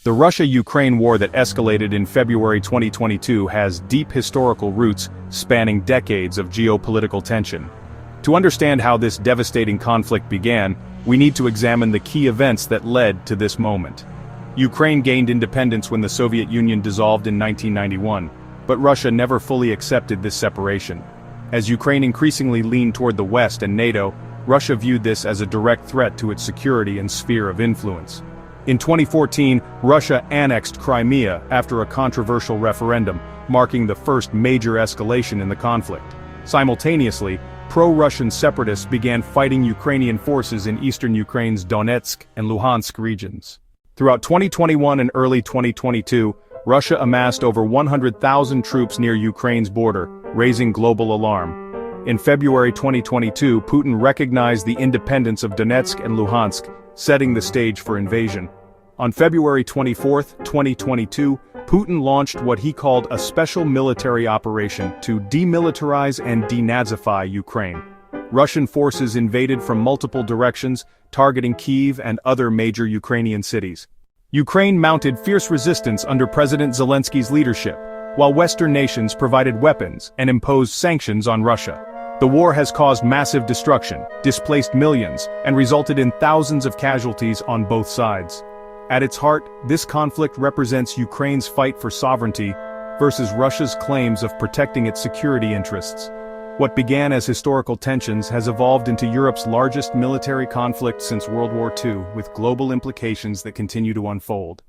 The Russia-Ukraine war that escalated in February 2022 has deep historical roots spanning decades of geopolitical tension. To understand how this devastating conflict began, we need to examine the key events that led to this moment. Ukraine gained independence when the Soviet Union dissolved in 1991, but Russia never fully accepted this separation. As Ukraine increasingly leaned toward the West and NATO, Russia viewed this as a direct threat to its security and sphere of influence. In 2014, Russia annexed Crimea after a controversial referendum, marking the first major escalation in the conflict. Simultaneously, pro-Russian separatists began fighting Ukrainian forces in eastern Ukraine's Donetsk and Luhansk regions. Throughout 2021 and early 2022, Russia amassed over 100,000 troops near Ukraine's border, raising global alarm. In February 2022, Putin recognized the independence of Donetsk and Luhansk, setting the stage for invasion. On February 24, 2022, Putin launched what he called a special military operation to demilitarize and denazify Ukraine. Russian forces invaded from multiple directions, targeting Kyiv and other major Ukrainian cities. Ukraine mounted fierce resistance under President Zelensky's leadership, while Western nations provided weapons and imposed sanctions on Russia. The war has caused massive destruction, displaced millions, and resulted in thousands of casualties on both sides. At its heart, this conflict represents Ukraine's fight for sovereignty versus Russia's claims of protecting its security interests. What began as historical tensions has evolved into Europe's largest military conflict since World War II, with global implications that continue to unfold.